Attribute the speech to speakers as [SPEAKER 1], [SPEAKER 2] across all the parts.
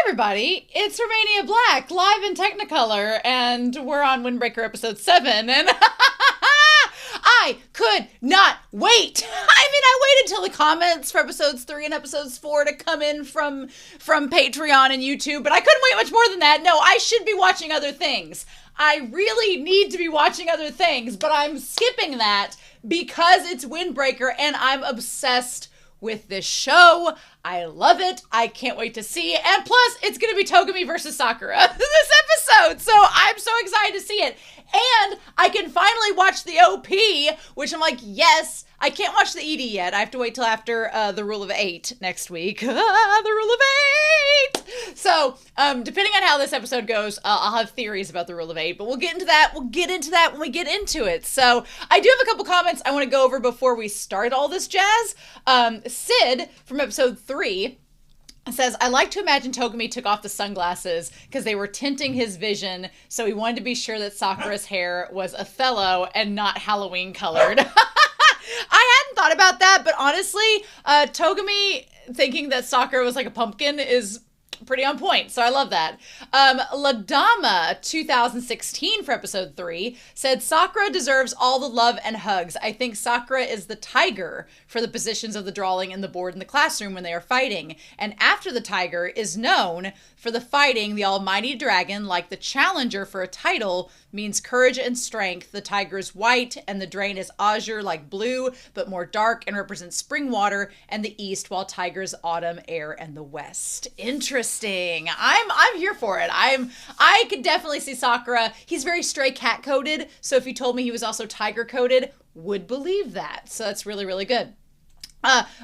[SPEAKER 1] everybody, it's Romania Black, live in Technicolor, and we're on Windbreaker episode 7, and I could not wait. I waited till the comments for episodes 3 and episodes 4 to come in from Patreon and YouTube, but I couldn't wait much more than that. No, I should be watching other things. I really need to be watching other things, but I'm skipping that because it's Windbreaker, and I'm obsessed with this show. I love it. I can't wait to see. And plus, it's going to be Togame versus Sakura this episode. So I'm so excited to see it. And I can finally watch the OP, which I'm like, yes. I can't watch the ED yet. I have to wait till after the Rule of 8 next week. The Rule of 8! So, depending on how this episode goes, I'll have theories about the Rule of 8, but we'll get into that. We'll get into that when we get into it. So, I do have a couple comments I want to go over before we start all this jazz. Sid, from episode 3, says, I like to imagine Togame took off the sunglasses because they were tinting his vision, so he wanted to be sure that Sakura's hair was Othello and not Halloween colored. I hadn't thought about that, but honestly, Togame thinking that Sakura was like a pumpkin is pretty on point, so I love that. Ladama 2016 for episode 3 said Sakura deserves all the love and hugs. I think Sakura is the tiger for the positions of the drawing and the board in the classroom when they are fighting. And after the tiger is known for the fighting, the almighty dragon, like the challenger for a title, means courage and strength. The tiger is white and the drain is azure like blue, but more dark and represents spring water and the east, while tiger is autumn, air, and the west. Interesting. I'm here for it. I could definitely see Sakura. He's very stray cat coded, so if you told me he was also tiger coded, would believe that. So that's really, really good.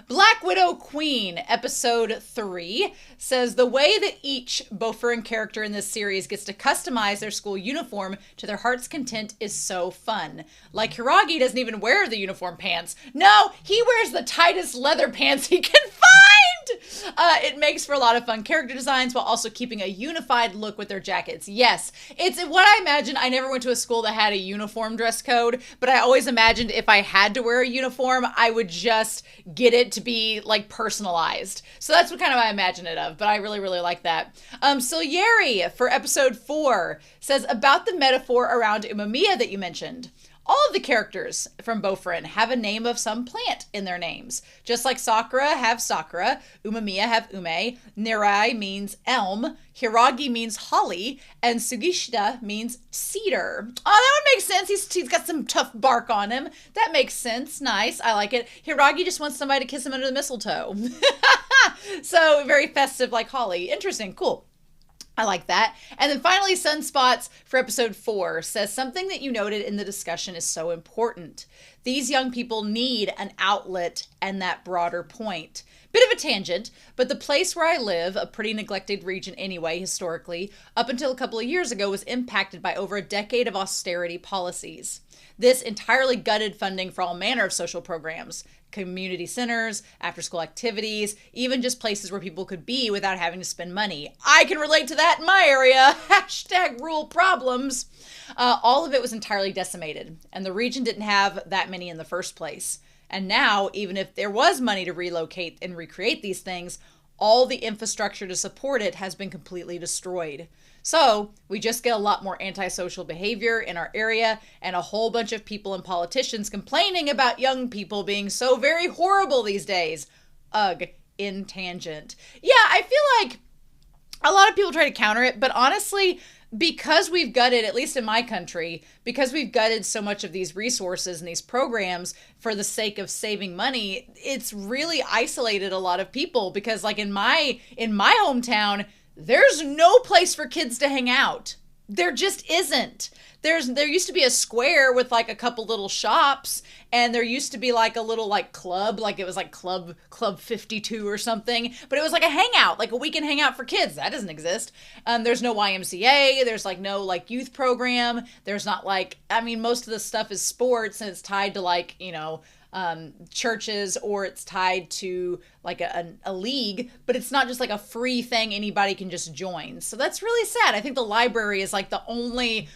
[SPEAKER 1] Black Widow Queen, episode 3, says the way that each Bofurn character in this series gets to customize their school uniform to their heart's content is so fun. Like Hiragi doesn't even wear the uniform pants. No, he wears the tightest leather pants he can find! It makes for a lot of fun character designs while also keeping a unified look with their jackets. Yes, it's what I imagined. I never went to a school that had a uniform dress code, but I always imagined if I had to wear a uniform, I would just get it to be like personalized. So that's what kind of I imagine it of, but I really, really like that. Yeri for episode 4 says about the metaphor around Umamiya that you mentioned. All of the characters from Bofurn have a name of some plant in their names. Just like Sakura have Sakura, Umamiya have Ume, Nirai means elm, Hiragi means holly, and Sugishita means cedar. Oh, that would make sense. He's got some tough bark on him. That makes sense. Nice. I like it. Hiragi just wants somebody to kiss him under the mistletoe. So very festive like holly. Interesting. Cool. I like that. And then finally, Sunspots for episode 4 says something that you noted in the discussion is so important. These young people need an outlet and that broader point. Bit of a tangent, but the place where I live, a pretty neglected region anyway, historically, up until a couple of years ago, was impacted by over a decade of austerity policies. This entirely gutted funding for all manner of social programs, community centers, after-school activities, even just places where people could be without having to spend money. I can relate to that in my area. Hashtag rural problems. All of it was entirely decimated, and the region didn't have that many in the first place. And now, even if there was money to relocate and recreate these things, all the infrastructure to support it has been completely destroyed. So we just get a lot more antisocial behavior in our area and a whole bunch of people and politicians complaining about young people being so very horrible these days. Ugh, in tangent. Yeah, I feel like a lot of people try to counter it, but honestly, because we've gutted, at least in my country, because we've gutted so much of these resources and these programs for the sake of saving money, it's really isolated a lot of people because like in my hometown, there's no place for kids to hang out. There just isn't. There used to be a square with like a couple little shops, and there used to be like a little like club, like it was like Club 52 or something, but it was like a hangout, like a weekend hangout for kids. That doesn't exist. There's no YMCA. There's like no like youth program. There's not like, I mean, most of the stuff is sports and it's tied to like, you know, churches, or it's tied to like a league, but it's not just like a free thing anybody can just join. So that's really sad. I think the library is like the only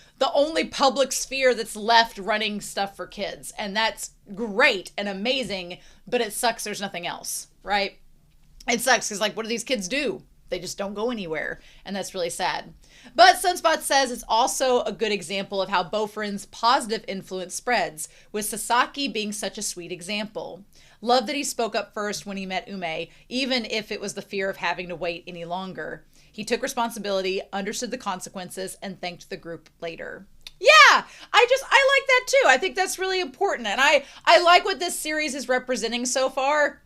[SPEAKER 1] public sphere that's left running stuff for kids, and that's great and amazing, but it sucks there's nothing else, right? It sucks because like, what do these kids do? they just don't go anywhere. And that's really sad. But Sunspot says it's also a good example of how Bofurin's positive influence spreads, with Sasaki being such a sweet example. Love that he spoke up first when he met Ume, even if it was the fear of having to wait any longer. He took responsibility, understood the consequences, and thanked the group later. Yeah, I like that too. I think that's really important. And I like what this series is representing so far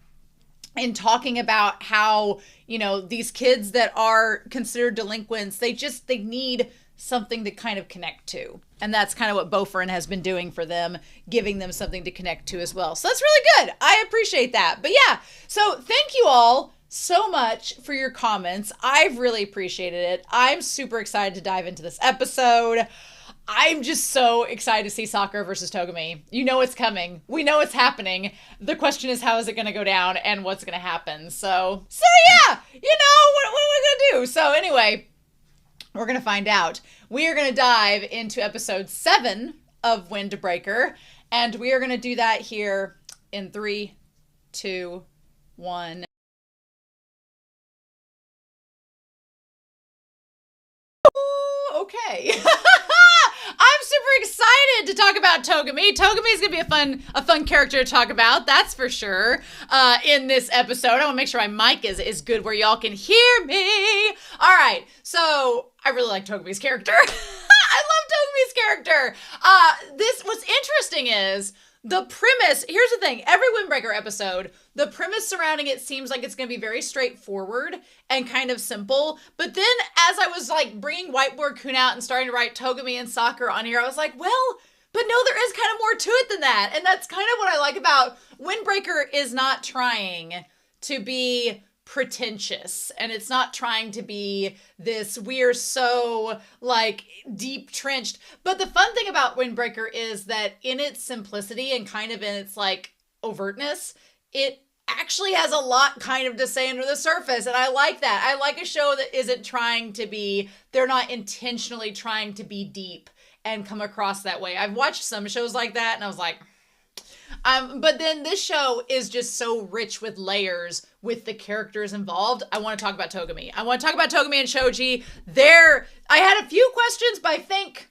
[SPEAKER 1] in talking about how, these kids that are considered delinquents, they need something to kind of connect to. And that's kind of what Bofurin has been doing for them, giving them something to connect to as well. So that's really good. I appreciate that. But yeah, so thank you all so much for your comments. I've really appreciated it. I'm super excited to dive into this episode. I'm just so excited to see Sakura versus Togame. You know it's coming. We know it's happening. The question is, how is it going to go down and what's going to happen? So yeah, what are we going to do? So anyway, we're going to find out. We are going to dive into episode 7 of Windbreaker, and we are going to do that here in 3, 2, 1. Okay. I'm super excited to talk about Togame. Togame is going to be a fun character to talk about, that's for sure, in this episode. I want to make sure my mic is good where y'all can hear me. All right, so I really like Togame's character. I love Togame's character. What's interesting is the premise. Here's the thing. Every Windbreaker episode, the premise surrounding it seems like it's going to be very straightforward and kind of simple. But then as I was like bringing Whiteboard Kun out and starting to write Togame and Sakura on here, I was like, well, but no, there is kind of more to it than that. And that's kind of what I like about Windbreaker is not trying to be pretentious, and it's not trying to be this we're so like deep trenched. But the fun thing about Windbreaker is that in its simplicity and kind of in its like overtness, it actually has a lot kind of to say under the surface, and I like that. I like a show that isn't trying to be, they're not intentionally trying to be deep and come across that way. I've watched some shows like that and I was like, but then this show is just so rich with layers with the characters involved. I want to talk about Togame. I want to talk about Togame and Shoji. I had a few questions, but I think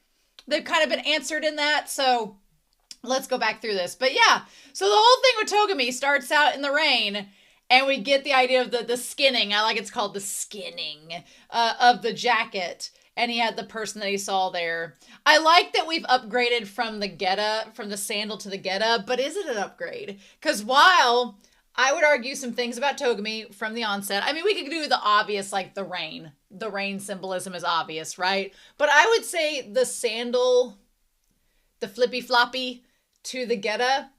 [SPEAKER 1] they've kind of been answered in that. So let's go back through this. But yeah, so the whole thing with Togame starts out in the rain, and we get the idea of the skinning. I like it's called the skinning of the jacket. And he had the person that he saw there. I like that we've upgraded from the sandal to the geta, but is it an upgrade? Because while I would argue some things about Togame from the onset, I mean, we could do the obvious, like the rain. The rain symbolism is obvious, right? But I would say the sandal, the flippy floppy to the geta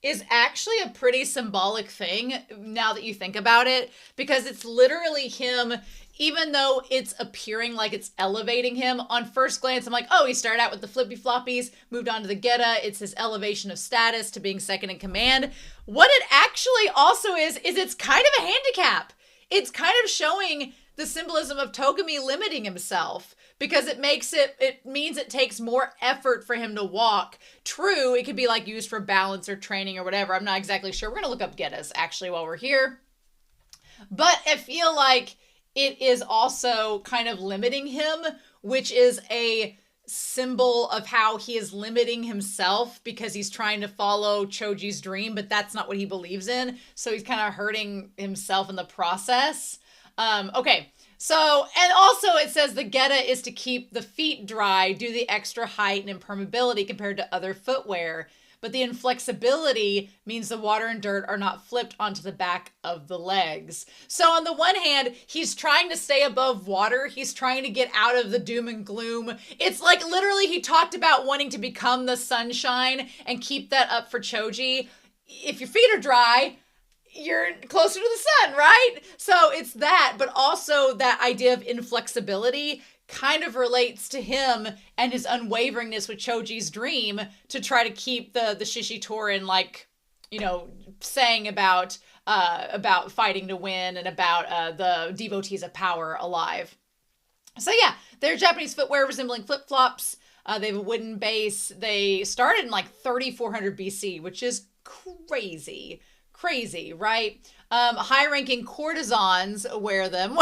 [SPEAKER 1] is actually a pretty symbolic thing now that you think about it, because it's literally him. Even though it's appearing like it's elevating him, on first glance, I'm like, oh, he started out with the flippy floppies, moved on to the geta. It's his elevation of status to being second in command. What it actually also is it's kind of a handicap. It's kind of showing the symbolism of Togame limiting himself, because it means it takes more effort for him to walk. True, it could be like used for balance or training or whatever. I'm not exactly sure. We're going to look up getas actually while we're here. But I feel like it is also kind of limiting him, which is a symbol of how he is limiting himself because he's trying to follow Choji's dream, but that's not what he believes in. So he's kind of hurting himself in the process. Okay. So, and also it says the geta is to keep the feet dry due to the extra height and impermeability compared to other footwear. But the inflexibility means the water and dirt are not flipped onto the back of the legs. So on the one hand, he's trying to stay above water. He's trying to get out of the doom and gloom. It's like literally he talked about wanting to become the sunshine and keep that up for Choji. If your feet are dry, you're closer to the sun, right? So it's that, but also that idea of inflexibility kind of relates to him and his unwaveringness with Choji's dream to try to keep the Shishi Torin, like, you know, saying about fighting to win and about the devotees of power alive. So yeah, they're Japanese footwear resembling flip-flops. They have a wooden base. They started in like 3400 BC, which is crazy, right? High-ranking courtesans wear them.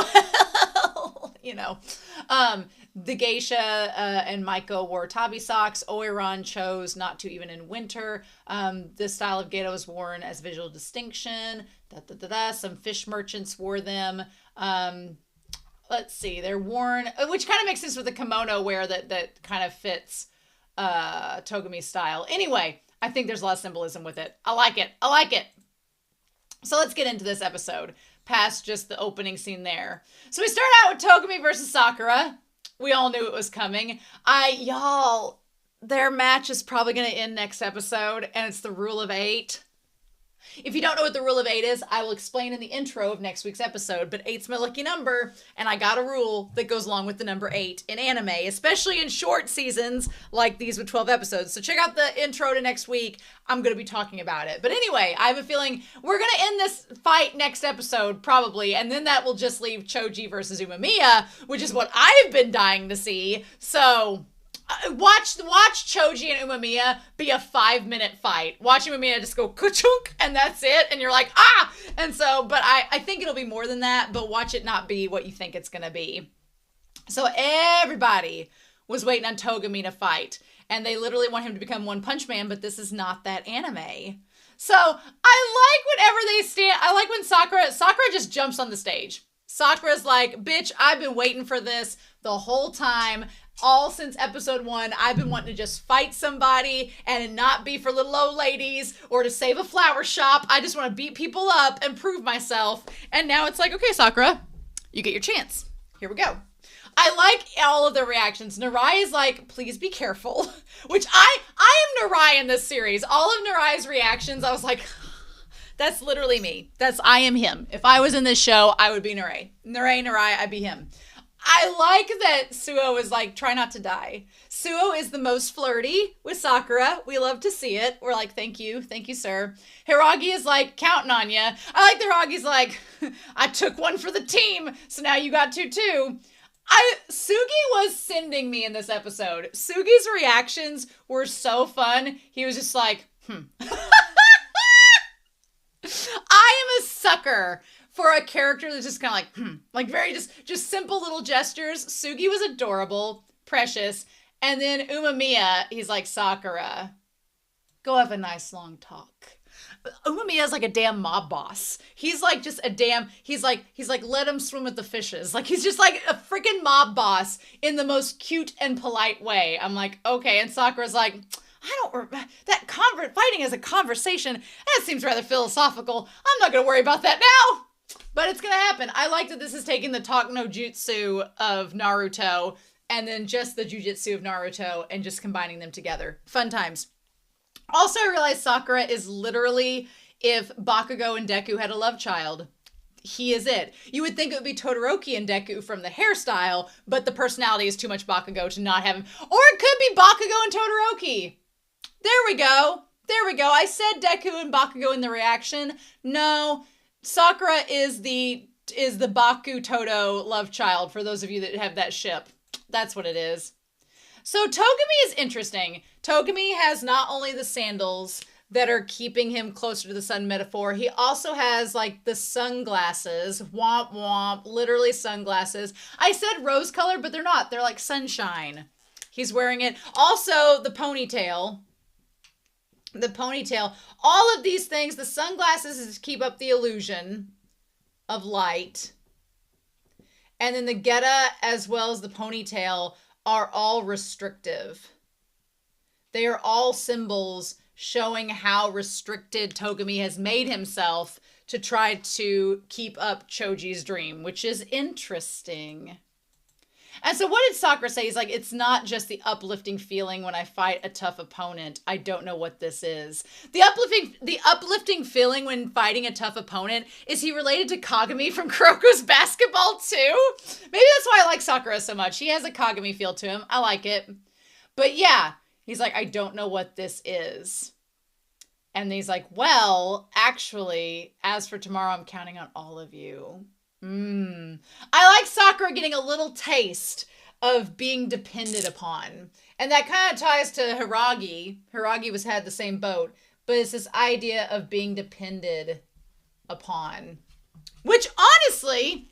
[SPEAKER 1] you know. The geisha and Maiko wore tabi socks. Oiran chose not to even in winter. This style of geto is worn as visual distinction. Some fish merchants wore them. Let's see, they're worn, which kind of makes sense with the kimono wear that kind of fits Togame's style. Anyway, I think there's a lot of symbolism with it. I like it. So let's get into this episode, past just the opening scene there. So we start out with Togame versus Sakura. We all knew it was coming. Their match is probably going to end next episode, and it's the Rule of 8. If you don't know what the Rule of 8 is, I will explain in the intro of next week's episode, but 8's my lucky number, and I got a rule that goes along with the number 8 in anime, especially in short seasons like these with 12 episodes. So check out the intro to next week. I'm going to be talking about it. But anyway, I have a feeling we're going to end this fight next episode, probably, and then that will just leave Choji versus Umemiya, which is what I've been dying to see. So watch Choji and Umemiya be a 5-minute fight. Watch Umemiya just go ka-chunk, and that's it. And you're like, ah! And so, but I think it'll be more than that, but watch it not be what you think it's going to be. So everybody was waiting on Togame to fight, and they literally want him to become One Punch Man, but this is not that anime. So I like whenever they stand, I like when Sakura just jumps on the stage. Sakura's like, bitch, I've been waiting for this the whole time. All since episode 1, I've been wanting to just fight somebody and it not be for little old ladies or to save a flower shop. I just want to beat people up and prove myself. And now it's like, okay, Sakura, you get your chance. Here we go. I like all of their reactions. Narai is like, please be careful. Which I am Narai in this series. All of Narai's reactions, I was like, that's literally me. I am him. If I was in this show, I would be Narai. Narai, I'd be him. I like that Suo is like, try not to die. Suo is the most flirty with Sakura. We love to see it. We're like, thank you, sir. Hiragi is like, counting on ya. I like that Hiragi's like, I took one for the team, so now you got two too. Sugi was sending me in this episode. Sugi's reactions were so fun. He was just like, I am a sucker for a character that's just kind of like very just simple little gestures. Sugi was adorable, precious. And then Umemiya, he's like, Sakura, go have a nice long talk. Umemiya is like a damn mob boss. He's like just a damn, he's like, let him swim with the fishes. Like, he's just like a freaking mob boss in the most cute and polite way. I'm like, okay. And Sakura's like, fighting is a conversation. That seems rather philosophical. I'm not going to worry about that now. But it's going to happen. I like that this is taking the talk no jutsu of Naruto and then just the jujitsu of Naruto and just combining them together. Fun times. Also, I realized Sakura is literally if Bakugo and Deku had a love child. He is it. You would think it would be Todoroki and Deku from the hairstyle, but the personality is too much Bakugo to not have him. Or it could be Bakugo and Todoroki. There we go. I said Deku and Bakugo in the reaction. No, Sakura is the Baku Todo love child for those of you that have that ship. That's what it is. So Togame is interesting. Togame has not only the sandals that are keeping him closer to the sun metaphor, he also has like the sunglasses. Womp womp, literally sunglasses. I said rose color, but they're not. They're like sunshine. He's wearing it. Also the ponytail. All of these things, the sunglasses is to keep up the illusion of light. And then the geta as well as the ponytail are all restrictive. They are all symbols showing how restricted Togame has made himself to try to keep up Choji's dream, which is interesting. And so what did Sakura say? He's like, it's not just the uplifting feeling when I fight a tough opponent. I don't know what this is. The uplifting feeling when fighting a tough opponent, is he related to Kagami from Kuroko's basketball too? Maybe that's why I like Sakura so much. He has a Kagami feel to him. I like it. But yeah, he's like, I don't know what this is. And he's like, well, actually, as for tomorrow, I'm counting on all of you. I like Sakura getting a little taste of being depended upon. And that kind of ties to Hiragi. Hiragi had the same boat. But it's this idea of being depended upon. Which, honestly,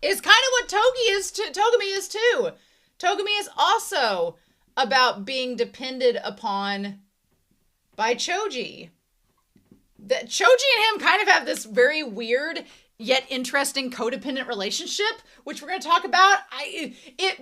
[SPEAKER 1] It's kind of what Togame is too. Togame is also about being depended upon by Choji. That Choji and him kind of have this very weird yet interesting codependent relationship, which we're going to talk about.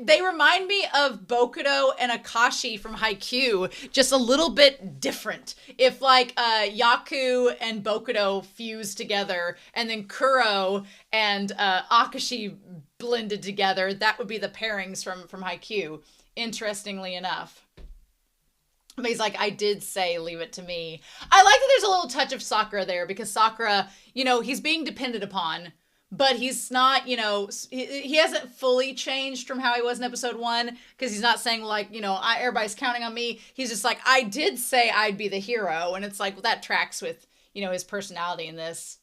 [SPEAKER 1] They remind me of Bokuto and Akashi from Haikyuu, just a little bit different. If like Yaku and Bokuto fused together, and then Kuro and Akashi blended together, that would be the pairings from Haikyuu, interestingly enough. But he's like, I did say leave it to me. I like that there's a little touch of Sakura there, because Sakura, he's being depended upon, but he's not, he hasn't fully changed from how he was in episode 1, because he's not saying like, everybody's counting on me. He's just like, I did say I'd be the hero. And it's like, well, that tracks with, his personality in this.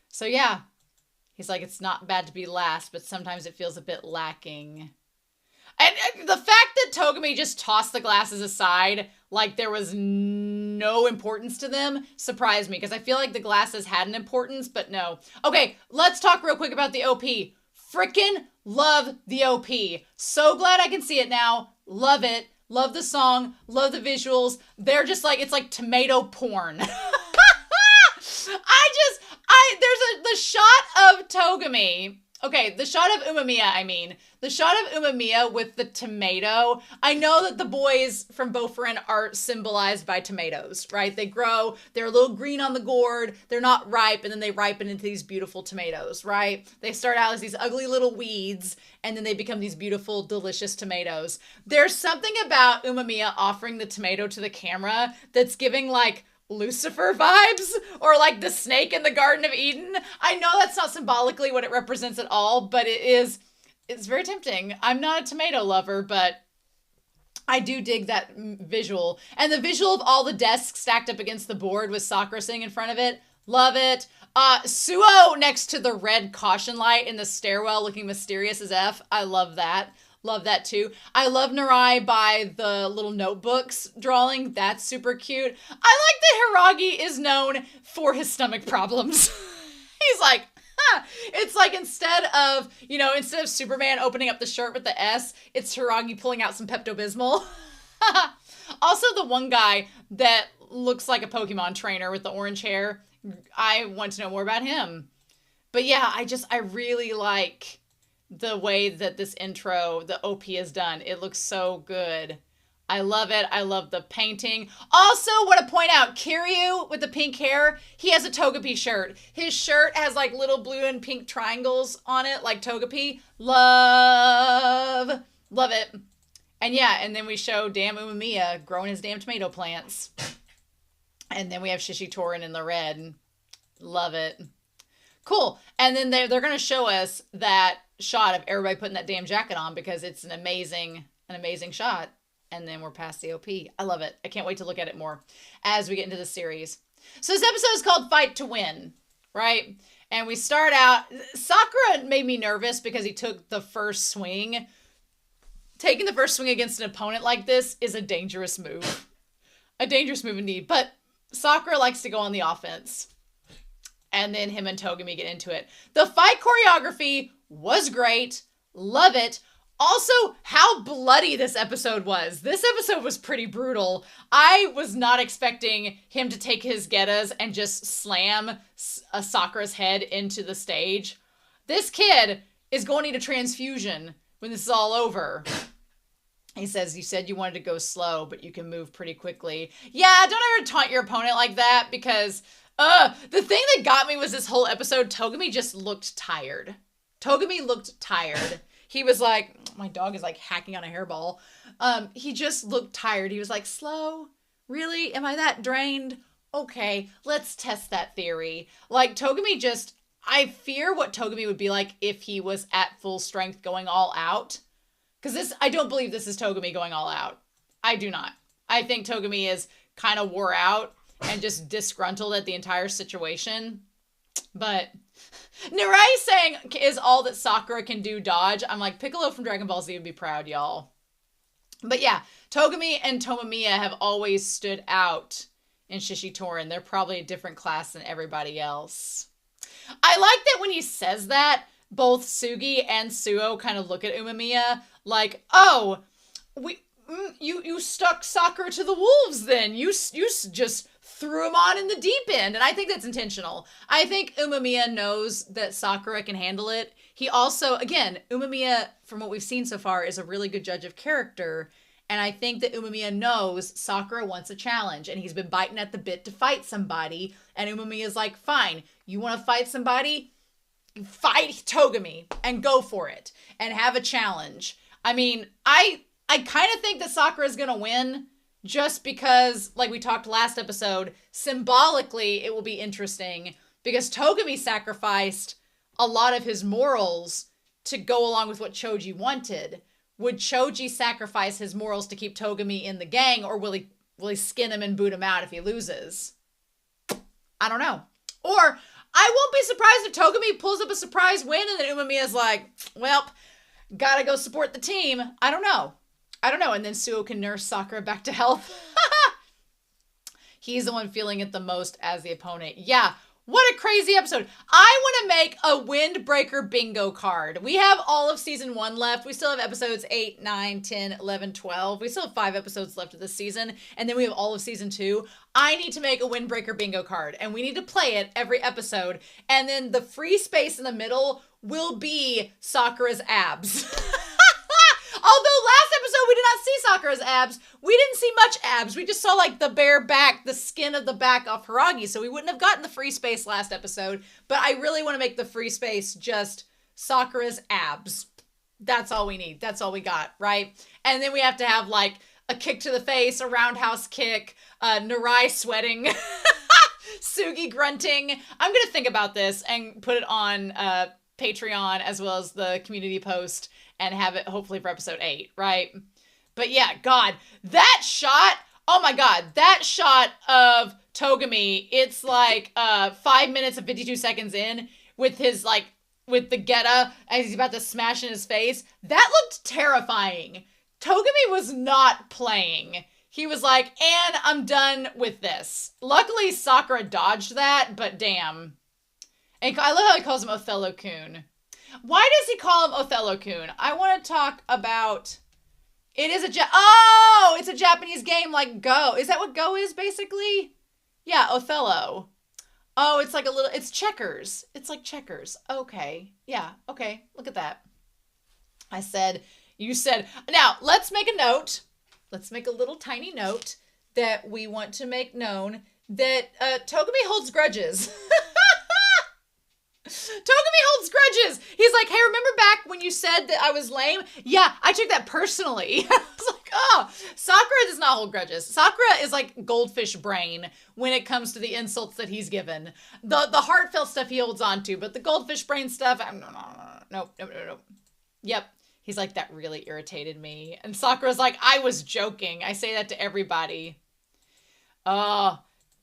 [SPEAKER 1] So yeah, he's like, it's not bad to be last, but sometimes it feels a bit lacking. And the fact that Togame just tossed the glasses aside like there was no importance to them surprised me, because I feel like the glasses had an importance, but no. Okay, let's talk real quick about the OP. Frickin' love the OP. So glad I can see it now. Love it. Love the song. Love the visuals. They're just like, it's like tomato porn. There's the shot of Togame. Okay, the shot of Umamiya, The shot of Umamiya with the tomato. I know that the boys from Boferen are symbolized by tomatoes, right? They grow, they're a little green on the gourd, they're not ripe, and then they ripen into these beautiful tomatoes, right? They start out as these ugly little weeds, and then they become these beautiful, delicious tomatoes. There's something about Umamiya offering the tomato to the camera that's giving like Lucifer vibes, or like the snake in the Garden of Eden. I know that's not symbolically what it represents at all, but it's very tempting. I'm not a tomato lover, but I do dig that visual. And the visual of all the desks stacked up against the board with Sakura sitting in front of it. Love it. Suo next to the red caution light in the stairwell looking mysterious as F. I love that. Love that too. I love Narai by the little notebooks drawing. That's super cute. I like that Hiragi is known for his stomach problems. He's like, it's like instead of Superman opening up the shirt with the S, it's Hiragi pulling out some Pepto-Bismol. Also, the one guy that looks like a Pokemon trainer with the orange hair, I want to know more about him. But yeah, I really like the way that this intro, the OP is done. It looks so good. I love it. I love the painting. Also, want to point out, Kiryu with the pink hair, he has a Togepi shirt. His shirt has like little blue and pink triangles on it, like Togepi. Love it. And yeah, and then we show damn Umamiya growing his damn tomato plants. And then we have Shishitorin in the red. Love it. Cool. And then they're going to show us that shot of everybody putting that damn jacket on, because it's an amazing shot. And then we're past the OP. I love it. I can't wait to look at it more as we get into the series. So this episode is called Fight to Win, right? And we start out, Sakura made me nervous because he took the first swing. Taking the first swing against an opponent like this is a dangerous move. A dangerous move indeed. But Sakura likes to go on the offense. And then him and Togame get into it. The fight choreography was great. Love it. Also, how bloody this episode was. This episode was pretty brutal. I was not expecting him to take his getas and just slam Sakura's head into the stage. This kid is going to need a transfusion when this is all over. He says, you said you wanted to go slow, but you can move pretty quickly. Yeah, don't ever taunt your opponent like that, because the thing that got me was this whole episode, Togame just looked tired. Togame looked tired. He was like, my dog is like hacking on a hairball. He just looked tired. He was like, slow? Really? Am I that drained? Okay, let's test that theory. Like, Togame just, I fear what Togame would be like if he was at full strength going all out. Because I don't believe this is Togame going all out. I do not. I think Togame is kind of wore out and just disgruntled at the entire situation. But Narai saying, is all that Sakura can do dodge? I'm like, Piccolo from Dragon Ball Z would be proud, y'all. But yeah, Togame and Tomomiya have always stood out in Shishitorin. They're probably a different class than everybody else. I like that when he says that, both Sugi and Suo kind of look at Umemiya like, oh, you stuck Sakura to the wolves then. You just threw him on in the deep end. And I think that's intentional. I think Umemiya knows that Sakura can handle it. He also, again, Umemiya, from what we've seen so far, is a really good judge of character. And I think that Umemiya knows Sakura wants a challenge. And he's been biting at the bit to fight somebody. And Umemiya's like, fine, you want to fight somebody? Fight Togame and go for it. And have a challenge. I mean, I kind of think that Sakura's going to win. Just because, like we talked last episode, symbolically it will be interesting. Because Togame sacrificed a lot of his morals to go along with what Choji wanted. Would Choji sacrifice his morals to keep Togame in the gang, or will he skin him and boot him out if he loses? I don't know. Or I won't be surprised if Togame pulls up a surprise win and then Umemiya's like, well, gotta go support the team. I don't know. And then Suo can nurse Sakura back to health. He's the one feeling it the most as the opponent. Yeah. What a crazy episode. I want to make a Windbreaker bingo card. We have all of season 1 left. We still have episodes 8, 9, 10, 11, 12. We still have 5 episodes left of this season. And then we have all of season 2. I need to make a Windbreaker bingo card. And we need to play it every episode. And then the free space in the middle will be Sakura's abs. Although last episode we did not see Sakura's abs. We didn't see much abs. We just saw like the bare back, the skin of the back off Hiragi. So we wouldn't have gotten the free space last episode. But I really want to make the free space just Sakura's abs. That's all we need. That's all we got, right? And then we have to have like a kick to the face, a roundhouse kick, Narai sweating, Sugi grunting. I'm going to think about this and put it on Patreon as well as the community post and have it hopefully for episode 8, right? But yeah, God, that shot, oh my God, that shot of Togame, it's like 5 minutes and 52 seconds in with his like, with the Geta as he's about to smash in his face. That looked terrifying. Togame was not playing. He was like, and I'm done with this. Luckily, Sakura dodged that, but damn. And I love how he calls him Othello-kun. Why does he call him Othello-kun? I want to talk about... It is it's a Japanese game like Go. Is that what Go is, basically? Yeah, Othello. Oh, it's like a little... It's checkers. It's like checkers. Okay. Yeah, okay. Look at that. You said... Now, let's make a note. Let's make a little tiny note that we want to make known that Togame holds grudges. Togame holds grudges. He's like, hey, remember back when you said that I was lame? Yeah, I took that personally. I was like, oh, Sakura does not hold grudges. Sakura is like goldfish brain when it comes to the insults that he's given. The heartfelt stuff he holds on to, but the goldfish brain stuff, no. Yep. He's like, that really irritated me. And Sakura's like, I was joking. I say that to everybody. Oh,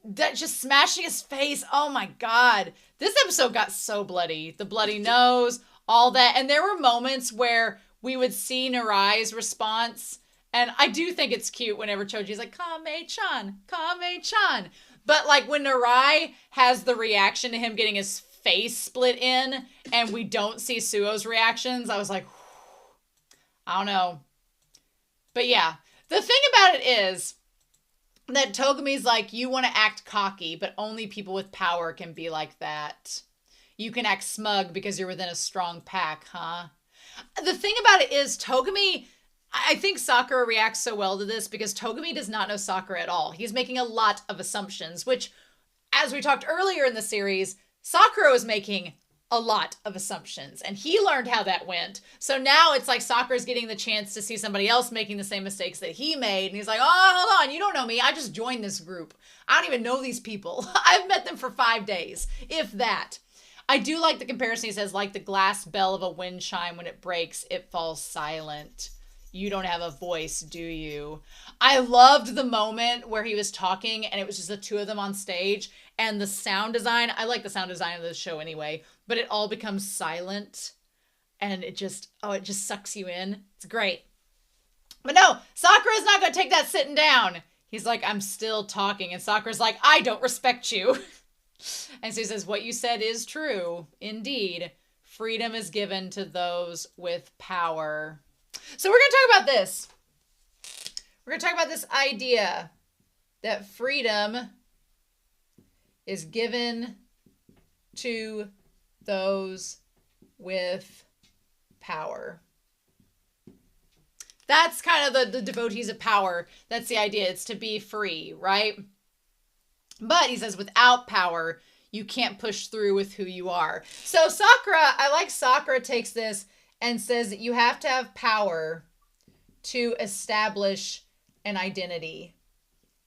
[SPEAKER 1] that just smashing his face. Oh my God. This episode got so bloody. The bloody nose, all that. And there were moments where we would see Narai's response. And I do think it's cute whenever Choji's like, Kame-chan, Kame-chan. But like when Narai has the reaction to him getting his face split in and we don't see Suo's reactions, I was like, I don't know. But yeah, the thing about it is that Togame's like, you want to act cocky, but only people with power can be like that. You can act smug because you're within a strong pack, huh? The thing about it is Togame, I think Sakura reacts so well to this because Togame does not know Sakura at all. He's making a lot of assumptions, which, as we talked earlier in the series, Sakura was making a lot of assumptions, and he learned how that went. So now it's like Sakura's getting the chance to see somebody else making the same mistakes that he made, and he's like, oh, hold on, you don't know me. I just joined this group. I don't even know these people. I've met them for 5 days, if that. I do like the comparison. He says, like the glass bell of a wind chime, when it breaks, it falls silent. You don't have a voice, do you? I loved the moment where he was talking and it was just the two of them on stage, and the sound design. I like the sound design of this show anyway, but it all becomes silent and it just sucks you in. It's great. But no, Sakura's not going to take that sitting down. He's like, I'm still talking. And Sakura's like, I don't respect you. And so he says, what you said is true. Indeed. freedom is given to those with power. So we're going to talk about this. We're going to talk about this idea that freedom is given to those with power. That's kind of the devotees of power. That's the idea. It's to be free, right? But he says without power, you can't push through with who you are. So Sakura, I like Sakura takes this and says that you have to have power to establish an identity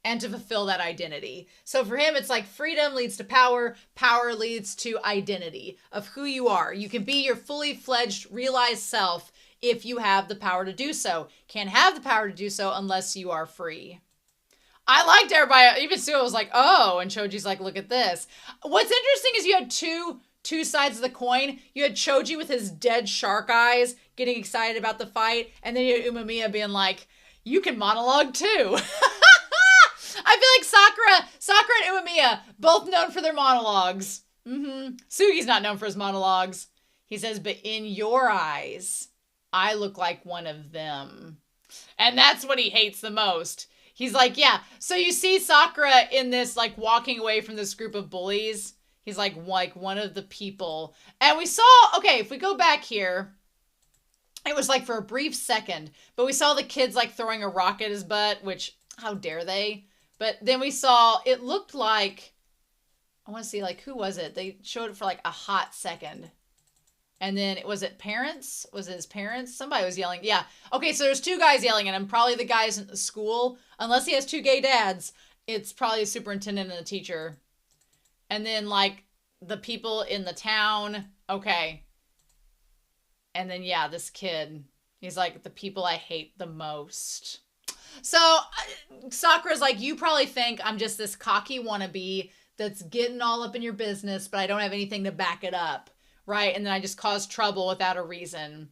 [SPEAKER 1] and to fulfill that identity. So for him, it's like freedom leads to power. Power leads to identity of who you are. You can be your fully fledged, realized self if you have the power to do so. Can't have the power to do so unless you are free. I liked everybody. Even Sue was like, oh, and Choji's like, look at this. What's interesting is you had two sides of the coin. You had Choji with his dead shark eyes getting excited about the fight. And then you had Umemiya being like, you can monologue too. I feel like Sakura and Umemiya, both known for their monologues. Sugi's not known for his monologues. He says, but in your eyes, I look like one of them. And that's what he hates the most. He's like, yeah. So you see Sakura in this, like, walking away from this group of bullies. He's like one of the people. And we saw, okay, if we go back here, it was like for a brief second, but we saw the kids like throwing a rock at his butt, which, how dare they? But then we saw, it looked like, I want to see, like, who was it? They showed it for like a hot second. And then, was it parents? Was it his parents? Somebody was yelling. Yeah. Okay, so there's two guys yelling at him. Probably the guys in the school. Unless he has two gay dads, it's probably a superintendent and a teacher. And then, like, the people in the town. Okay. And then, yeah, this kid. He's like, the people I hate the most. So, Sakura's like, you probably think I'm just this cocky wannabe that's getting all up in your business, but I don't have anything to back it up. Right? And then I just caused trouble without a reason.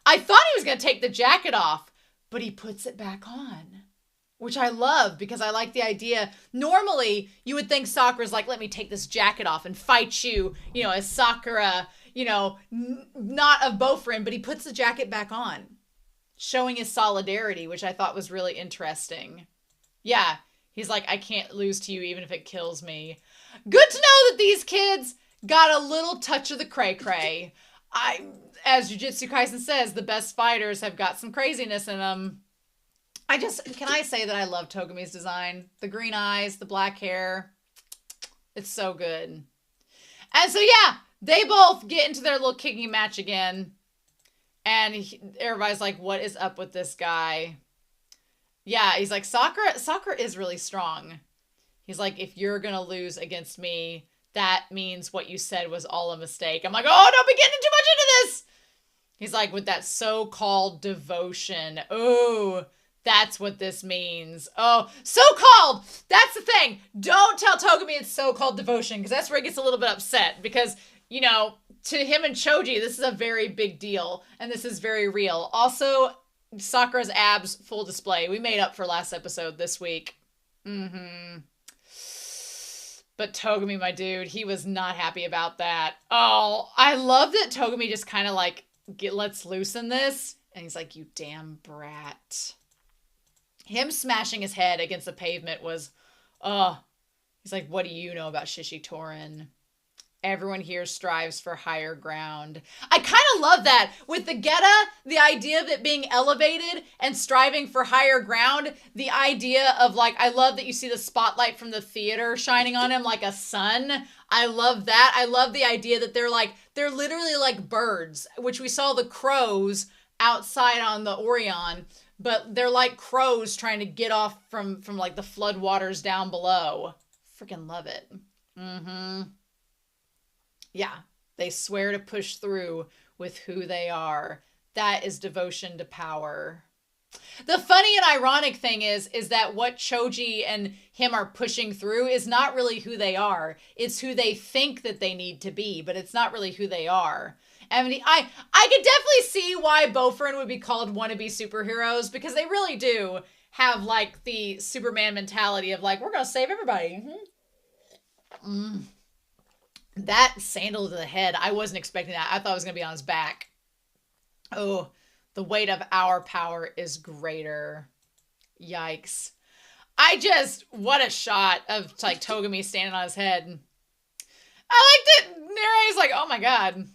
[SPEAKER 1] I thought he was going to take the jacket off, but he puts it back on, which I love because I like the idea. Normally, you would think Sakura's like, let me take this jacket off and fight you, as Sakura, not of Bofrin, but he puts the jacket back on, showing his solidarity, which I thought was really interesting. Yeah, he's like, I can't lose to you even if it kills me. Good to know that these kids got a little touch of the cray-cray. As Jujutsu Kaisen says, the best fighters have got some craziness in them. Can I say that I love Togame's design? The green eyes, the black hair. It's so good. And so, yeah, they both get into their little kicking match again. And everybody's like, what is up with this guy? Yeah, he's like, Sakura is really strong. He's like, if you're going to lose against me, that means what you said was all a mistake. I'm like, oh, don't be getting too much into this. He's like, with that so-called devotion. Oh, that's what this means. Oh, so-called. That's the thing. Don't tell Togame it's so-called devotion, because that's where he gets a little bit upset. Because, to him and Choji, this is a very big deal. And this is very real. Also, Sakura's abs, full display. We made up for last episode this week. But Togame, my dude, he was not happy about that. Oh, I love that Togame just kind of like, let's loosen this. And he's like, you damn brat. Him smashing his head against the pavement was, he's like, what do you know about Shishitorin? Everyone here strives for higher ground. I kind of love that. With the Geta, the idea of it being elevated and striving for higher ground, the idea of like, I love that you see the spotlight from the theater shining on him like a sun. I love that. I love the idea that they're literally like birds, which we saw the crows outside on the Orion, but they're like crows trying to get off from like the flood waters down below. Freaking love it. Yeah, they swear to push through with who they are. That is devotion to power. The funny and ironic thing is that what Choji and him are pushing through is not really who they are. It's who they think that they need to be, but it's not really who they are. I mean, I could definitely see why Bofrin would be called wannabe superheroes, because they really do have like the Superman mentality of like, we're going to save everybody. That sandal to the head, I wasn't expecting that. I thought it was going to be on his back. Oh, the weight of our power is greater. Yikes. What a shot of like Togame standing on his head. I liked it. Nere's like, oh my god.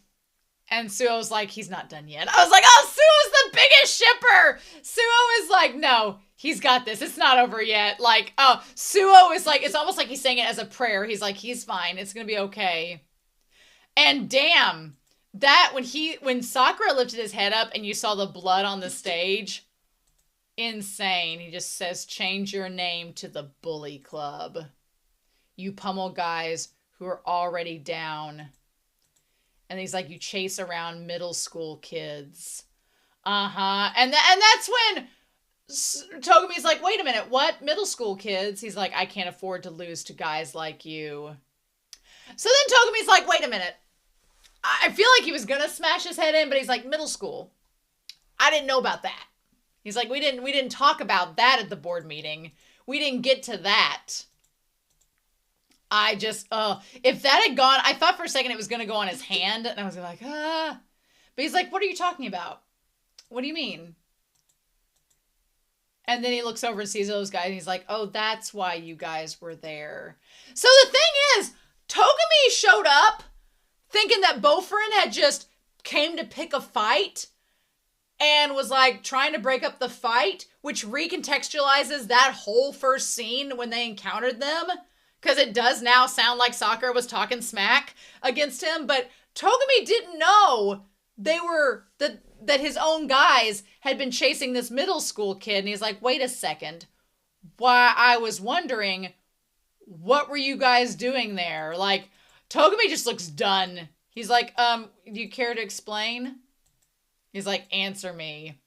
[SPEAKER 1] And Suo's like, he's not done yet. I was like, oh, Suo's the biggest shipper. Suo is like, no, he's got this. It's not over yet. Like, oh, Suo is like, it's almost like he's saying it as a prayer. He's like, he's fine. It's going to be okay. And damn, that when Sakura lifted his head up and you saw the blood on the stage, insane. He just says, change your name to the Bully Club. You pummel guys who are already down. And he's like, you chase around middle school kids. And that's when Togame's like, wait a minute, what? Middle school kids? He's like, I can't afford to lose to guys like you. So then Togame's like, wait a minute. I feel like he was going to smash his head in, but he's like, middle school. I didn't know about that. He's like, we didn't talk about that at the board meeting. We didn't get to that. If that had gone, I thought for a second it was going to go on his hand, and I was like, ah. But he's like, what are you talking about? What do you mean? And then he looks over and sees those guys, and he's like, oh, that's why you guys were there. So the thing is, Togame showed up thinking that Bofrin had just came to pick a fight and was like trying to break up the fight, which recontextualizes that whole first scene when they encountered them. Because it does now sound like Sakura was talking smack against him. But Togame didn't know that his own guys had been chasing this middle school kid. And he's like, wait a second. Why, I was wondering, what were you guys doing there? Like, Togame just looks done. He's like, do you care to explain? He's like, answer me.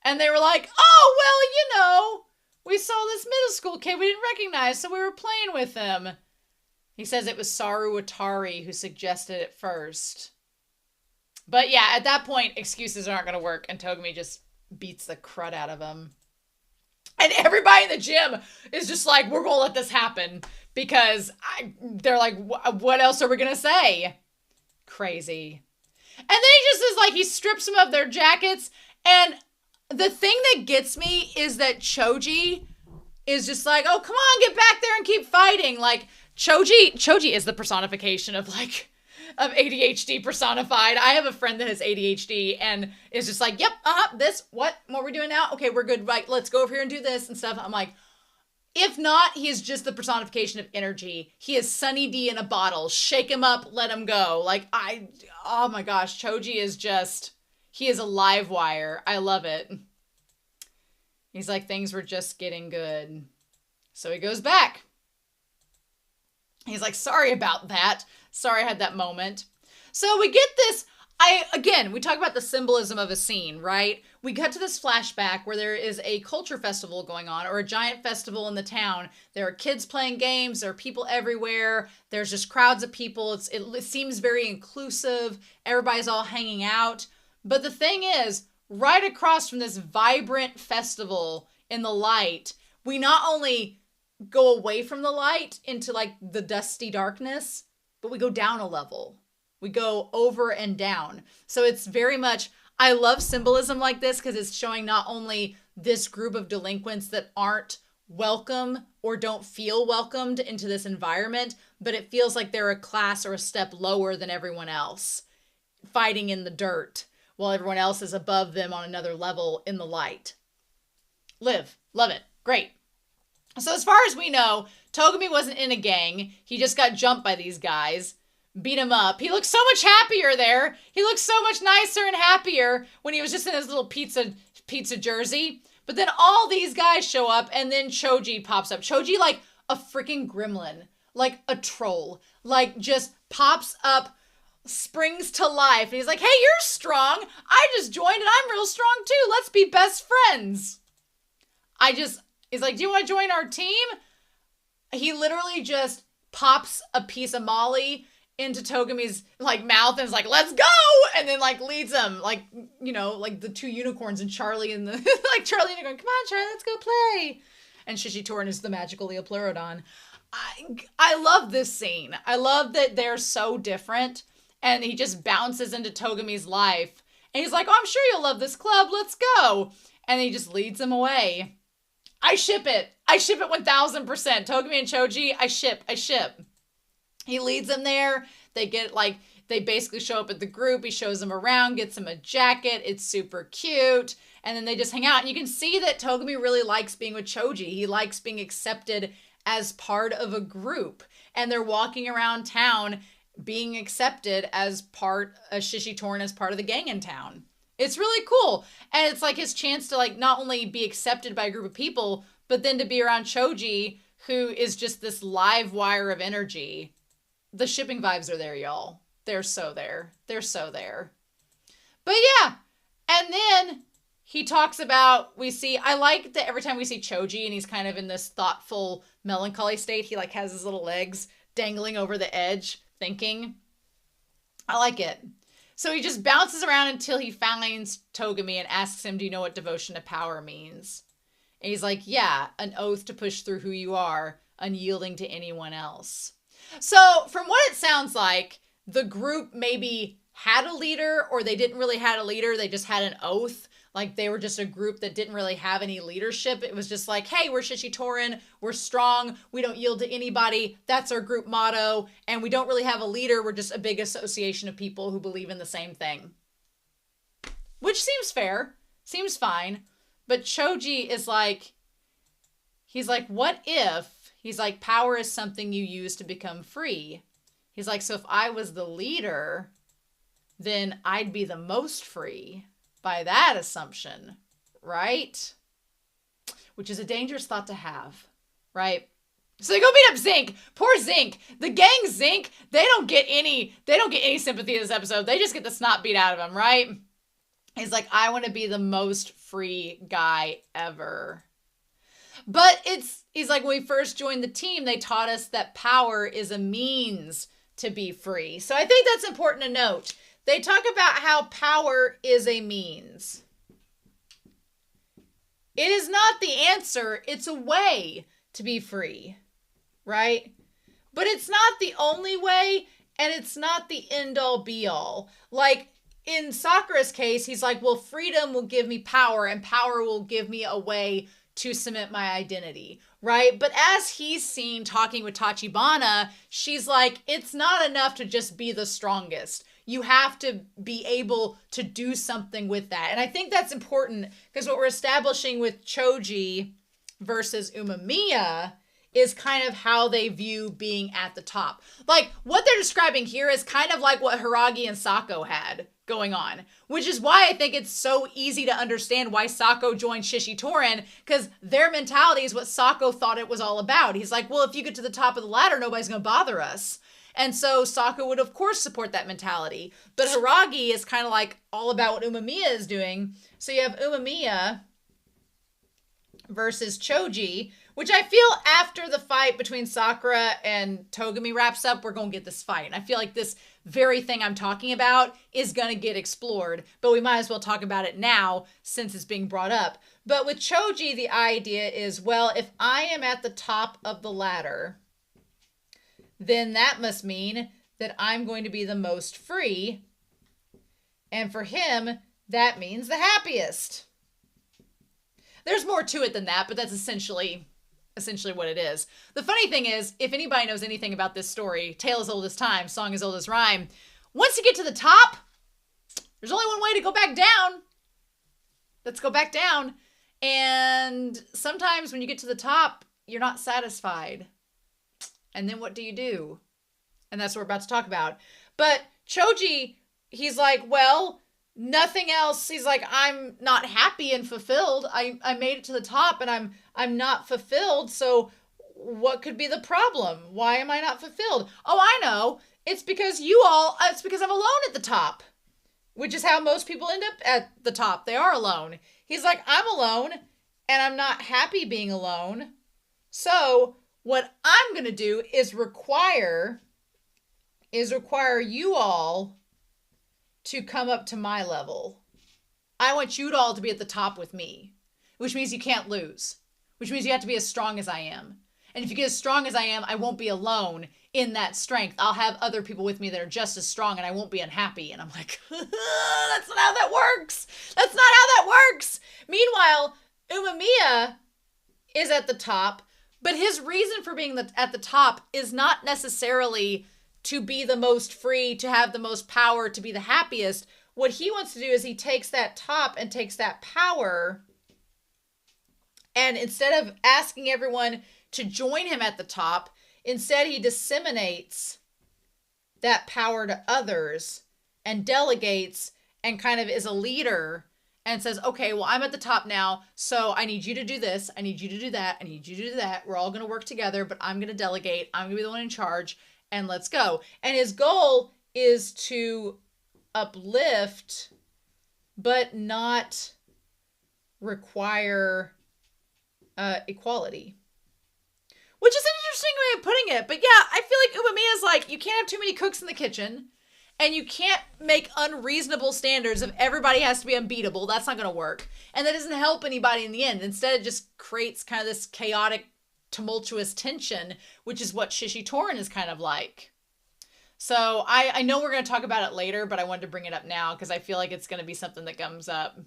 [SPEAKER 1] And they were like, oh, well, we saw this middle school kid we didn't recognize, so we were playing with him. He says it was Saru Atari who suggested it first. But yeah, at that point, excuses aren't going to work, and Togame just beats the crud out of him. And everybody in the gym is just like, we're going to let this happen, because they're like, what else are we going to say? Crazy. And then he just is like, he strips them of their jackets, and the thing that gets me is that Choji is just like, oh, come on, get back there and keep fighting. Like, Choji is the personification of ADHD personified. I have a friend that has ADHD and is just like, yep, what are we doing now? Okay, we're good. Right, let's go over here and do this and stuff. I'm like, if not, he is just the personification of energy. He is Sunny D in a bottle. Shake him up, let him go. Like, oh my gosh, Choji is just... He is a live wire. I love it. He's like, things were just getting good. So he goes back. He's like, sorry about that. Sorry I had that moment. So we get this. We talk about the symbolism of a scene, right? We cut to this flashback where there is a culture festival going on, or a giant festival in the town. There are kids playing games. There are people everywhere. There's just crowds of people. It seems very inclusive. Everybody's all hanging out. But the thing is, right across from this vibrant festival in the light, we not only go away from the light into like the dusty darkness, but we go down a level. We go over and down. So it's very much, I love symbolism like this because it's showing not only this group of delinquents that aren't welcome or don't feel welcomed into this environment, but it feels like they're a class or a step lower than everyone else, fighting in the dirt, while everyone else is above them on another level in the light. Love it, great. So as far as we know, Togame wasn't in a gang. He just got jumped by these guys, beat him up. He looked so much happier there. He looked so much nicer and happier when he was just in his little pizza jersey. But then all these guys show up, and then Choji pops up. Choji like a freaking gremlin, like a troll, like just pops up, springs to life. And he's like, hey, you're strong. I just joined and I'm real strong too. Let's be best friends. He's like, do you want to join our team? He literally just pops a piece of Molly into Togame's like mouth and is like, let's go. And then like leads him like, like the two unicorns and Charlie and the like Charlie and going, come on, Charlie, let's go play. and Shishitoran is the magical Leopleurodon. I love this scene. I love that they're so different, and he just bounces into Togame's life, and he's like, oh, I'm sure you'll love this club. Let's go. And he just leads him away. I ship it. I ship it 1000%. Togame and Choji, I ship. He leads them there. They get like, they basically show up at the group. He shows them around, gets them a jacket. It's super cute. And then they just hang out. And you can see that Togame really likes being with Choji. He likes being accepted as part of a group. And they're walking around town being accepted as part of Shishitoran, as part of the gang in town. It's really cool. And it's like his chance to like not only be accepted by a group of people, but then to be around Choji, who is just this live wire of energy. The shipping vibes are there, y'all. They're so there. They're so there. But yeah. And then he talks about, I like that every time we see Choji and he's kind of in this thoughtful, melancholy state, he like has his little legs dangling over the edge, thinking. I like it. So he just bounces around until he finds Togame and asks him, do you know what devotion to power means? And he's like, yeah, an oath to push through who you are, unyielding to anyone else. So from what it sounds like, the group maybe had a leader, or they didn't really have a leader. They just had an oath. Like they were just a group that didn't really have any leadership. It was just like, hey, we're Shishitoran. We're strong. We don't yield to anybody. That's our group motto. And we don't really have a leader. We're just a big association of people who believe in the same thing. Which seems fair. Seems fine. But Choji is like, he's like, what if? He's like, power is something you use to become free. He's like, so if I was the leader, then I'd be the most free. By that assumption, right? Which is a dangerous thought to have, right? So they go beat up Zinc. Poor Zinc. The gang Zinc, they don't get any sympathy in this episode. They just get the snot beat out of them, right? He's like, I want to be the most free guy ever. But he's like, when we first joined the team, they taught us that power is a means to be free. So I think that's important to note. They talk about how power is a means. It is not the answer. It's a way to be free, right? But it's not the only way, and it's not the end-all be-all. Like, in Sakura's case, he's like, well, freedom will give me power, and power will give me a way to cement my identity, right? But as he's seen talking with Tachibana, she's like, it's not enough to just be the strongest. You have to be able to do something with that. And I think that's important because what we're establishing with Choji versus Umemiya is kind of how they view being at the top. Like, what they're describing here is kind of like what Hiragi and Sako had going on, which is why I think it's so easy to understand why Sako joined Shishitoran, because their mentality is what Sako thought it was all about. He's like, well, if you get to the top of the ladder, nobody's going to bother us. And so Sako would, of course, support that mentality. But Hiragi is kind of like all about what Umemiya is doing. So you have Umemiya versus Choji, which I feel after the fight between Sakura and Togame wraps up, we're going to get this fight. And I feel like this very thing I'm talking about is going to get explored. But we might as well talk about it now since it's being brought up. But with Choji, the idea is, well, if I am at the top of the ladder, then that must mean that I'm going to be the most free. And for him, that means the happiest. There's more to it than that, but that's essentially what it is. The funny thing is, if anybody knows anything about this story, tale as old as time, song as old as rhyme, once you get to the top, there's only one way to go back down. Let's go back down. And sometimes when you get to the top, you're not satisfied. And then what do? And that's what we're about to talk about. But Choji, he's like, well, nothing else. He's like, I'm not happy and fulfilled. I made it to the top and I'm not fulfilled. So what could be the problem? Why am I not fulfilled? Oh, I know. It's because I'm alone at the top, which is how most people end up at the top. They are alone. He's like, I'm alone and I'm not happy being alone. So what I'm going to do is require you all to come up to my level. I want you all to be at the top with me, which means you can't lose, which means you have to be as strong as I am. And if you get as strong as I am, I won't be alone in that strength. I'll have other people with me that are just as strong and I won't be unhappy. And I'm like, that's not how that works. That's not how that works. Meanwhile, Umamiya is at the top, but his reason for being at the top is not necessarily to be the most free, to have the most power, to be the happiest. What he wants to do is he takes that top and takes that power, and instead of asking everyone to join him at the top, instead he disseminates that power to others and delegates and kind of is a leader and says, okay, well, I'm at the top now, so I need you to do this, I need you to do that, I need you to do that. We're all going to work together, but I'm going to delegate. I'm going to be the one in charge, and let's go. And his goal is to uplift, but not require equality. Which is an interesting way of putting it. But yeah, I feel like Umamiya is like, you can't have too many cooks in the kitchen. And you can't make unreasonable standards of everybody has to be unbeatable. That's not going to work. And that doesn't help anybody in the end. Instead, it just creates kind of this chaotic, tumultuous tension, which is what Shishitoran is kind of like. So I know we're going to talk about it later, but I wanted to bring it up now because I feel like it's going to be something that comes up.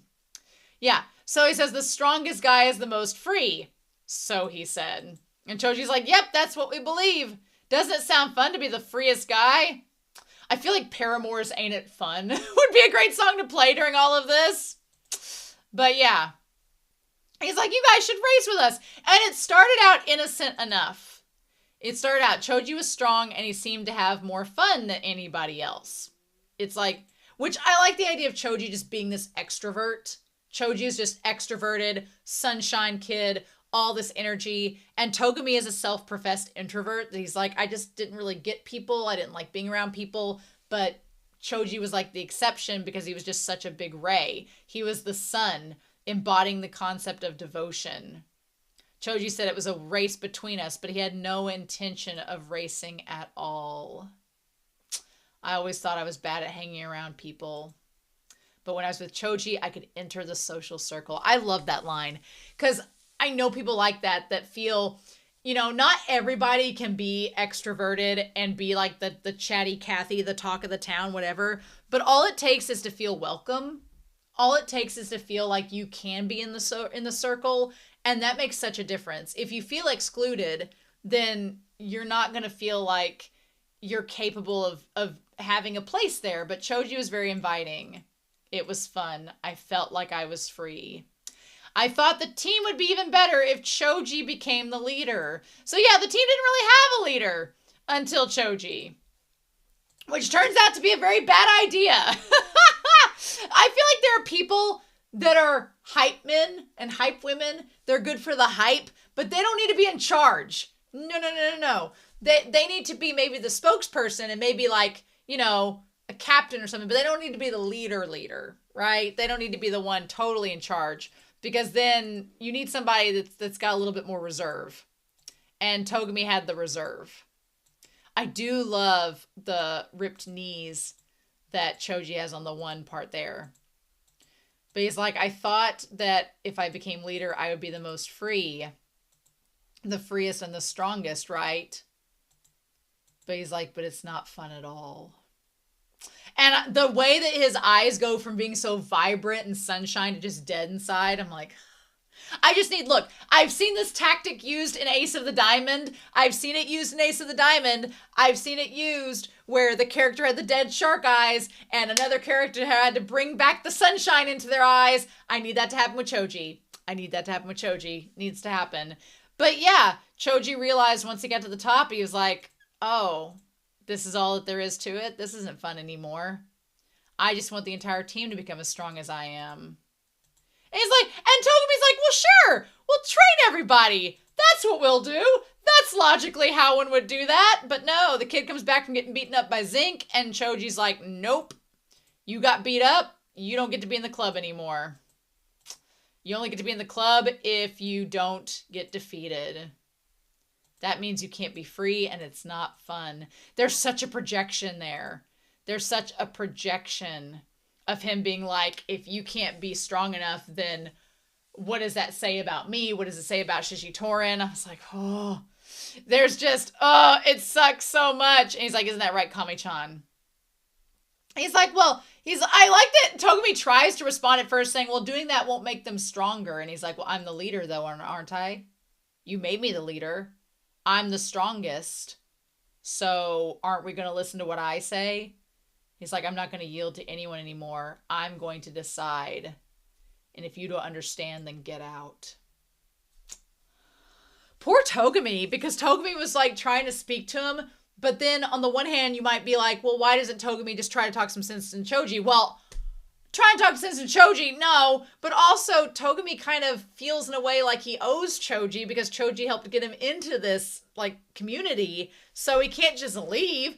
[SPEAKER 1] Yeah, so he says the strongest guy is the most free. So he said. And Choji's like, yep, that's what we believe. Doesn't it sound fun to be the freest guy? I feel like Paramore's Ain't It Fun would be a great song to play during all of this. But yeah. He's like, you guys should race with us. And it started out innocent enough. It started out, Choji was strong and he seemed to have more fun than anybody else. It's like, which I like the idea of Choji just being this extrovert. Choji is just extroverted, sunshine kid, all this energy. And Togame is a self-professed introvert. He's like, I just didn't really get people. I didn't like being around people. But Choji was like the exception because he was just such a big ray. He was the sun embodying the concept of devotion. Choji said it was a race between us, but he had no intention of racing at all. I always thought I was bad at hanging around people. But when I was with Choji, I could enter the social circle. I love that line because I know people like that feel, you know, not everybody can be extroverted and be like the chatty Cathy, the talk of the town, whatever. But all it takes is to feel welcome. All it takes is to feel like you can be in the circle. And that makes such a difference. If you feel excluded, then you're not going to feel like you're capable of having a place there. But Choji was very inviting. It was fun. I felt like I was free. I thought the team would be even better if Choji became the leader. So yeah, the team didn't really have a leader until Choji. Which turns out to be a very bad idea. I feel like there are people that are hype men and hype women. They're good for the hype, but they don't need to be in charge. No. They need to be maybe the spokesperson and maybe like, you know, a captain or something, but they don't need to be the leader, right? They don't need to be the one totally in charge. Because then you need somebody that's got a little bit more reserve. And Togame had the reserve. I do love the ripped knees that Choji has on the one part there. But he's like, I thought that if I became leader, I would be the most free. The freest and the strongest, right? But he's like, but it's not fun at all. And the way that his eyes go from being so vibrant and sunshine to just dead inside, I'm like, look, I've seen this tactic used in Ace of the Diamond. I've seen it used in Ace of the Diamond. I've seen it used where the character had the dead shark eyes and another character had to bring back the sunshine into their eyes. I need that to happen with Choji. Needs to happen. But yeah, Choji realized once he got to the top, he was like, oh, this is all that there is to it. This isn't fun anymore. I just want the entire team to become as strong as I am. And he's like, and Togame's like, well, sure, we'll train everybody. That's what we'll do. That's logically how one would do that. But no, the kid comes back from getting beaten up by Zinc, and Choji's like, nope. You got beat up. You don't get to be in the club anymore. You only get to be in the club if you don't get defeated. That means you can't be free and it's not fun. There's such a projection there. There's such a projection of him being like, if you can't be strong enough, then what does that say about me? What does it say about Shishitorin? I was like, oh, there's just, it sucks so much. And he's like, isn't that right, Kami-chan? He's like, well, I like that Togame tries to respond at first saying, well, doing that won't make them stronger. And he's like, well, I'm the leader though, aren't I? You made me the leader. I'm the strongest. So aren't we going to listen to what I say? He's like, I'm not going to yield to anyone anymore. I'm going to decide. And if you don't understand, then get out. Poor Togame, because Togame was like trying to speak to him. But then on the one hand, you might be like, well, why doesn't Togame just try to talk some sense in Choji? Well, try and talk sense in Choji, no. But also, Togame kind of feels in a way like he owes Choji because Choji helped get him into this, like, community. So he can't just leave.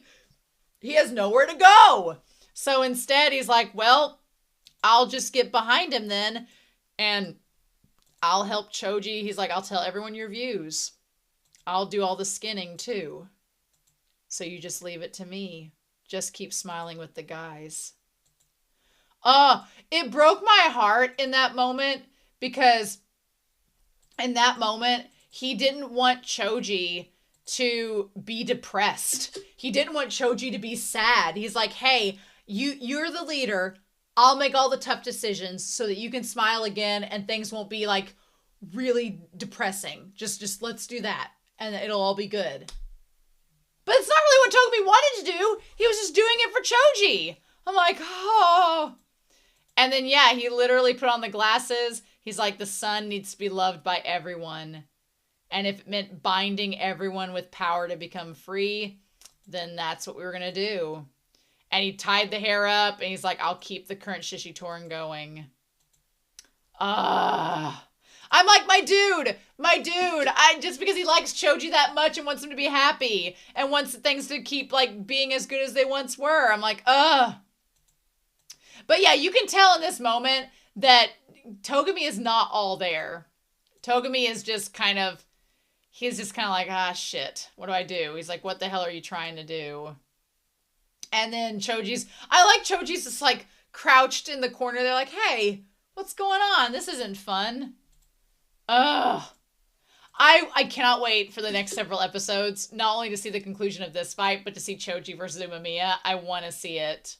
[SPEAKER 1] He has nowhere to go. So instead, he's like, well, I'll just get behind him then. And I'll help Choji. He's like, I'll tell everyone your views. I'll do all the skinning, too. So you just leave it to me. Just keep smiling with the guys. It broke my heart in that moment because in that moment, he didn't want Choji to be depressed. He didn't want Choji to be sad. He's like, hey, you're the leader. I'll make all the tough decisions so that you can smile again and things won't be like really depressing. Just let's do that and it'll all be good. But it's not really what Togame wanted to do. He was just doing it for Choji. I'm like, oh. And then, yeah, he literally put on the glasses. He's like, the sun needs to be loved by everyone. And if it meant binding everyone with power to become free, then that's what we were going to do. And he tied the hair up, and he's like, I'll keep the current Shishitorin going. I'm like, my dude, just because he likes Choji that much and wants him to be happy and wants things to keep, like, being as good as they once were. I'm like, But yeah, you can tell in this moment that Togame is not all there. Togame is just kind of, he's just kind of like, shit, what do I do? He's like, what the hell are you trying to do? And then I like Choji's just like crouched in the corner. They're like, hey, what's going on? This isn't fun. Ugh. I cannot wait for the next several episodes, not only to see the conclusion of this fight, but to see Choji versus Umemiya. I want to see it.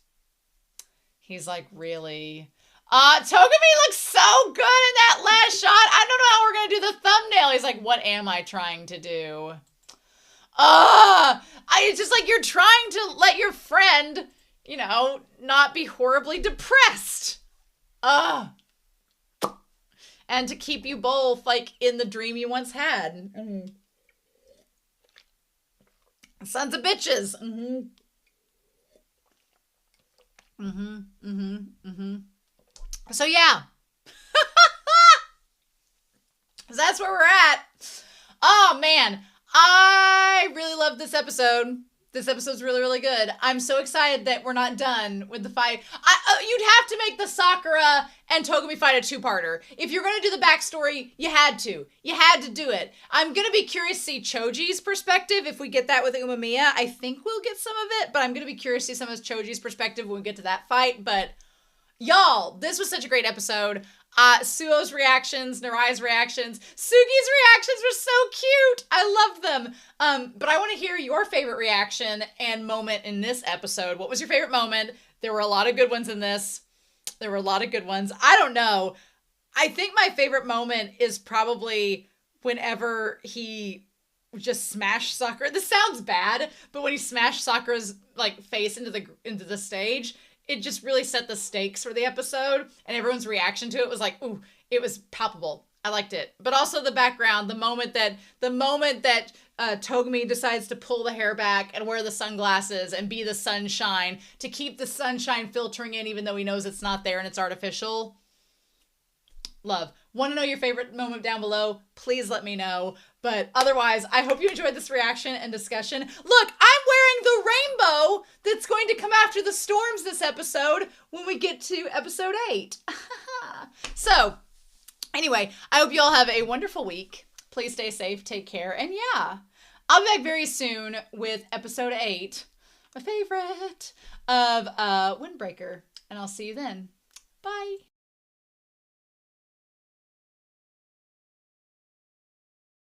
[SPEAKER 1] He's like, really? Togame looks so good in that last shot. I don't know how we're going to do the thumbnail. He's like, what am I trying to do? It's just like you're trying to let your friend, not be horribly depressed. And to keep you both, like, in the dream you once had. Mm-hmm. Sons of bitches. Mm-hmm. Mm-hmm. Mm-hmm. Mm-hmm. So, yeah. That's where we're at. Oh, man. I really love this episode. This episode's really, really good. I'm so excited that we're not done with the fight. You'd have to make the Sakura and Togame fight a two-parter. If you're going to do the backstory, you had to. You had to do it. I'm going to be curious to see Choji's perspective if we get that with Umemiya. I think we'll get some of it, but I'm going to be curious to see some of Choji's perspective when we get to that fight. But y'all, this was such a great episode. Suo's reactions, Narai's reactions, Sugi's reactions were so cute. I love them. But I want to hear your favorite reaction and moment in this episode. What was your favorite moment? There were a lot of good ones in this. There were a lot of good ones. I don't know. I think my favorite moment is probably whenever he just smashed Sakura. This sounds bad, but when he smashed Sakura's like face into the stage, it just really set the stakes for the episode, and everyone's reaction to it was like, ooh, it was palpable. I liked it. But also the background, the moment that Togame decides to pull the hair back and wear the sunglasses and be the sunshine, to keep the sunshine filtering in even though he knows it's not there and it's artificial. Love. Want to know your favorite moment down below? Please let me know. But otherwise, I hope you enjoyed this reaction and discussion. Look, I'm wearing the rainbow that's going to come after the storms this episode when we get to episode 8. So, anyway, I hope you all have a wonderful week. Please stay safe, take care, and yeah, I'll be back very soon with episode 8, my favorite, of Windbreaker. And I'll see you then. Bye.